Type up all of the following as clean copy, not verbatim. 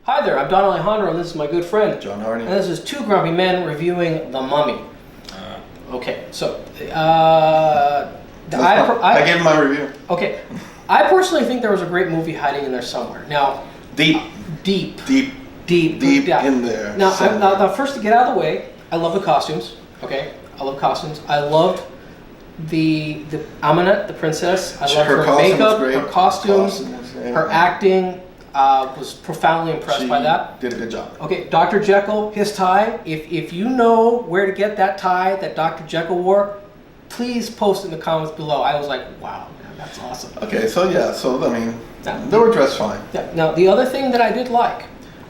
Hi there, I'm Don Alejandro, and this is my good friend John Hardy. And this is Two Grumpy Men reviewing The Mummy. Okay, so I gave my review. Okay, I personally think there was a great movie hiding in there somewhere. Now, Deep yeah. in there. Now, first to get out of the way, I love the costumes. Okay, I love costumes. I loved the Amunet, the princess. I loved her makeup, her costumes, her acting. Was profoundly impressed by that. Did a good job. Okay, Dr. Jekyll, his tie. If you know where to get that tie that Dr. Jekyll wore, please post in the comments below. I was like, wow, man, that's awesome. Okay, they were dressed fine. Yeah. Now, the other thing that I did like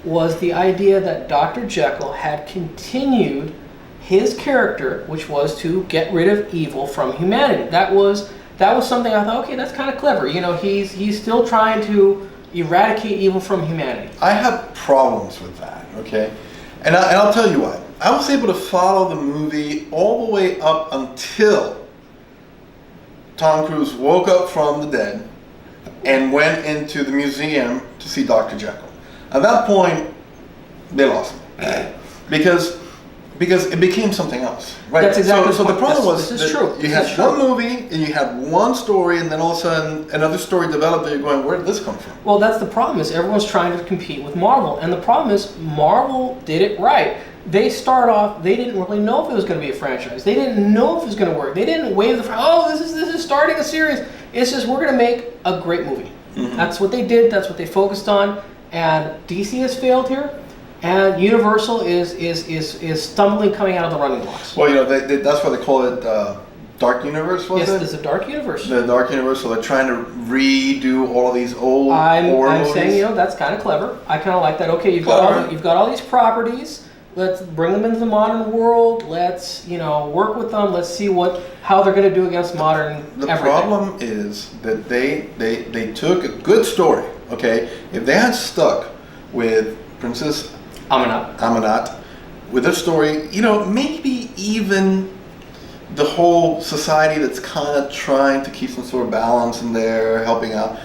was the idea that Dr. Jekyll had continued his character, which was to get rid of evil from humanity. That was something I thought, okay, that's kind of clever. You know, he's still trying to eradicate evil from humanity. I have problems with that, okay? And I'll tell you what. I was able to follow the movie all the way up until Tom Cruise woke up from the dead and went into the museum to see Dr. Jekyll. At that point, they lost me. Because it became something else, right? That's exactly so the problem was this is true. You had one movie and you had one story, and then all of a sudden another story developed, and you're going, where did this come from? Well, that's the problem. Is everyone's trying to compete with Marvel, and the problem is Marvel did it right. They start off. They didn't really know if it was going to be a franchise. They didn't know if it was going to work. They didn't wave the this is starting a series. It's just we're going to make a great movie. Mm-hmm. That's what they did. That's what they focused on. And DC has failed here. And Universal is stumbling coming out of the running blocks. Well, you know, that's why they call it Dark Universe, was it? Yes, there's a Dark Universe. The Dark Universe, so they're trying to redo all of these old horror I'm movies. saying, you know, that's kind of clever. I kind of like that. Okay, you've got all these properties. Let's bring them into the modern world. Let's, you know, work with them. Let's see how they're going to do against modern The everything. problem is that they took a good story, okay? If they had stuck with Princess Amunet with a story, you know, maybe even the whole society that's kind of trying to keep some sort of balance in there, helping out.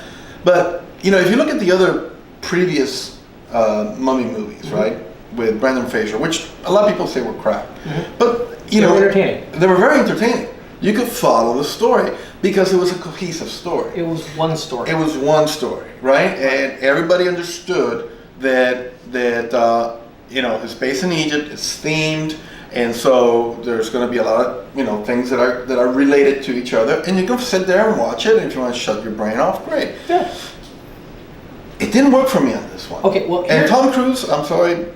But, you know, if you look at the other previous Mummy movies, mm-hmm. right, with Brendan Fraser, which a lot of people say were crap, mm-hmm. but, you know, they were very entertaining. You could follow the story because it was a cohesive story. It was one story. It was one story, right? And everybody understood that you know, it's based in Egypt, it's themed, and so there's going to be a lot of, you know, things that are related to each other, and you can sit there and watch it, and if you want to shut your brain off, great. Yeah. It didn't work for me on this one. Okay, well, and Tom Cruise, I'm sorry,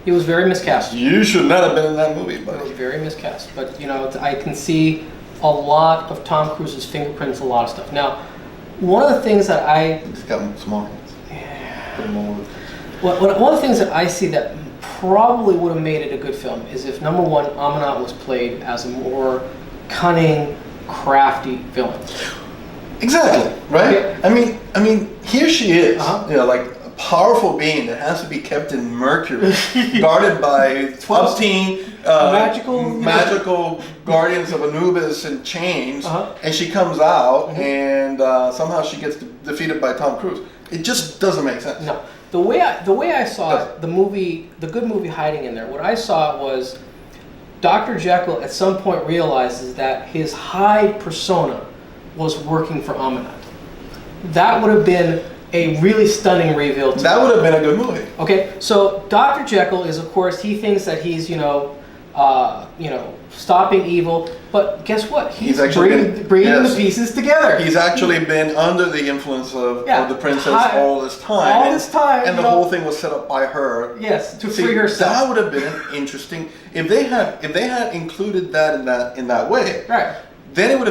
he was very miscast. You should not have been in that movie, buddy. He was very miscast, but, you know, I can see a lot of Tom Cruise's fingerprints, a lot of stuff. Now, one of the things that He's got small hands. Yeah. Put him all over. One of the things that I see that probably would have made it a good film is if, number one, Amunet was played as a more cunning, crafty villain. Exactly, right? Okay. I mean, here she is, you know, like a powerful being that has to be kept in Mercury, guarded by 12 magical guardians of Anubis in chains, and she comes out, and somehow she gets defeated by Tom Cruise. It just doesn't make sense. No. The way I saw it, the good movie hiding in there, what I saw was Dr. Jekyll at some point realizes that his Hyde persona was working for Amunet. That would have been a really stunning reveal. That would have been a good movie. Okay, so Dr. Jekyll is, of course, he thinks that he's, stopping evil, but guess what? He's actually bringing the pieces together. He's actually been under the influence of the princess all this time. All this time. And the whole thing was set up by her. Yes, to free herself. That would have been interesting. If they had included that in that way, right. Then it would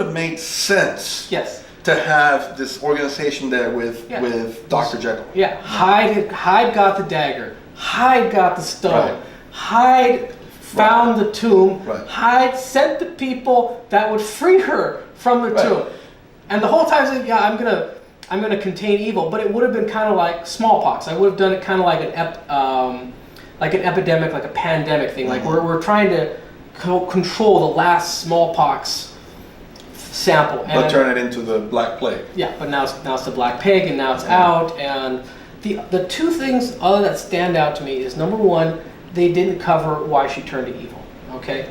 have made sense. Yes. To have this organization there with Dr. Jekyll. Yeah, Hyde got the dagger. Hyde got the stone. Right. Hyde found the tomb. Right. Hyde sent the people that would free her from the tomb. And the whole time saying, I'm gonna contain evil, but it would have been kind of like smallpox. I would have done it kind of like an epidemic, like a pandemic thing. Like we're trying to control the last smallpox sample. But turn it into the Black Plague. Yeah, but now it's the Black Plague, and now it's out, and The two things other that stand out to me is, number one, they didn't cover why she turned to evil. Okay,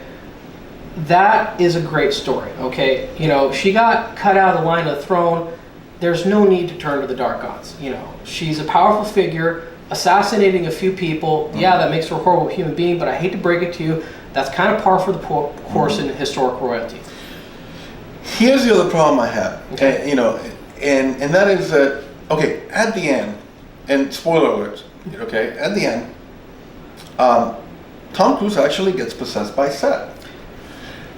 that is a great story. Okay, you know, she got cut out of the line of the throne. There's no need to turn to the dark gods. You know, she's a powerful figure, assassinating a few people. Yeah, that makes her a horrible human being, but I hate to break it to you, that's kind of par for the course in historical royalty. Here's the other problem I have, okay. You know, and that is that, okay, at the end, and spoiler alert, okay, at the end, Tom Cruise actually gets possessed by Set.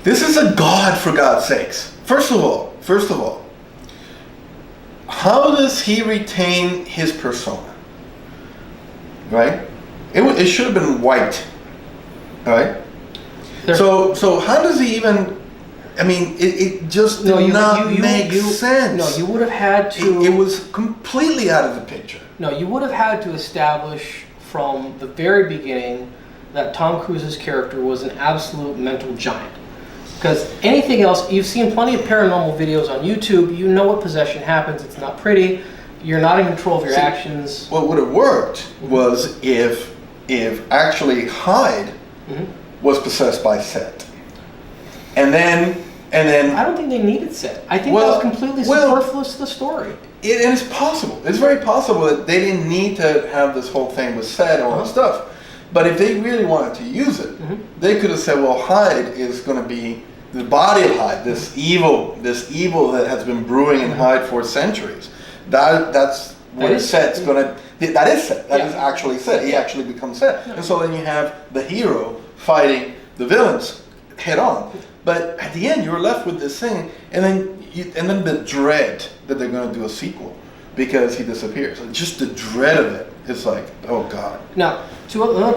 This is a god, for God's sakes. First of all, how does he retain his persona? Right? It should have been white. Right? So how does he even? I mean, it just did not make sense. No, you would have had to. It was completely out of the picture. No, you would have had to establish from the very beginning that Tom Cruise's character was an absolute mental giant. Because anything else, you've seen plenty of paranormal videos on YouTube. You know what possession happens. It's not pretty. You're not in control of your actions. What would have worked was if actually Hyde was possessed by Set, and then I don't think they needed Set. I think that was completely superfluous to the story. And it's possible. It's very possible that they didn't need to have this whole thing with Set and all that stuff. But if they really wanted to use it, they could have said, "Well, Hyde is going to be the body of Hyde, this evil that has been brewing in Hyde for centuries. That's what Set's going to. That is Set. That is actually Set. He actually becomes Set. And so then you have the hero fighting the villains head on. But at the end, you're left with this thing, and then the dread that they're going to do a sequel because he disappears. Just the dread of it. It's like, oh God. Now, two other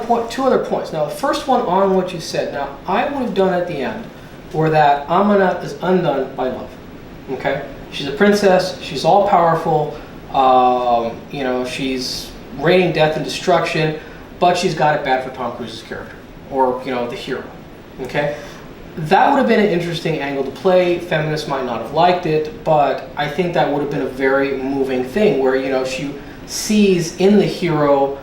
points. Now, the first one on what you said. Now, I would have done at the end, where that Amanat is undone by love. Okay, she's a princess. She's all powerful. You know, she's raining death and destruction, but she's got it bad for Tom Cruise's character, or you know, the hero. Okay, that would have been an interesting angle to play. Feminists might not have liked it, but I think that would have been a very moving thing, where you know she sees in the hero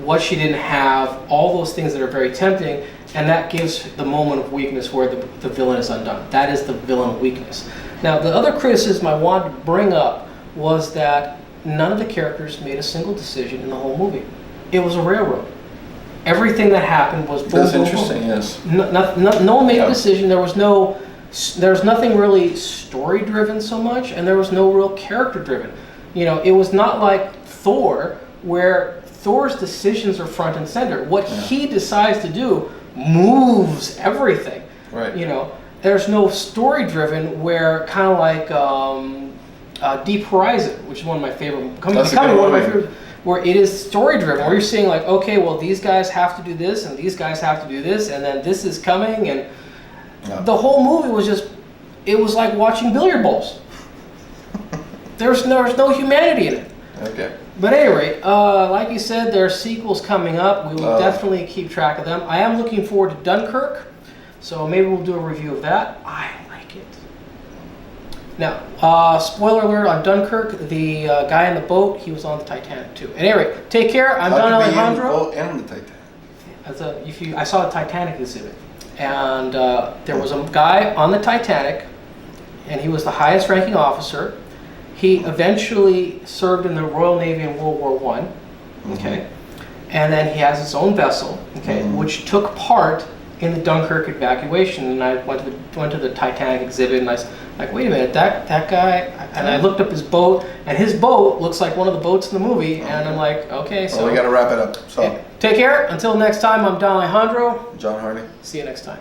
what she didn't have, all those things that are very tempting, and that gives the moment of weakness where the villain is undone. That is the villain weakness. Now, the other criticism I wanted to bring up was that none of the characters made a single decision in the whole movie. It was a railroad. Everything that happened was boom, That's boom, interesting, boom. yes. No one made a decision. There was nothing really story driven so much, and there was no real character driven. You know, it was not like Thor, where Thor's decisions are front and center. What he decides to do moves everything. Right. You know, there's no story driven where kind of like Deep Horizon, which is one of my favorite, becoming one of my favorite, where it is story driven, where you're seeing like, okay, well these guys have to do this and these guys have to do this, and then this is coming, and the whole movie was just, it was like watching billiard balls. There's no humanity in it. Okay. But at any rate, like you said, there are sequels coming up. We will definitely keep track of them. I am looking forward to Dunkirk, so maybe we'll do a review of that. I like it. Now, spoiler alert on Dunkirk, the guy in the boat, he was on the Titanic too. At any rate, take care. I'm Don Alejandro. And the Titanic. I saw a Titanic exhibit, and there was a guy on the Titanic, and he was the highest ranking officer. He eventually served in the Royal Navy in World War I, okay? And then he has his own vessel, okay, which took part in the Dunkirk evacuation. And I went to the Titanic exhibit, and I was like, wait a minute, that guy, and I looked up his boat, and his boat looks like one of the boats in the movie, and I'm like, okay, so. Well, we gotta wrap it up, so. Take care, until next time, I'm Don Alejandro. John Hardy. See you next time.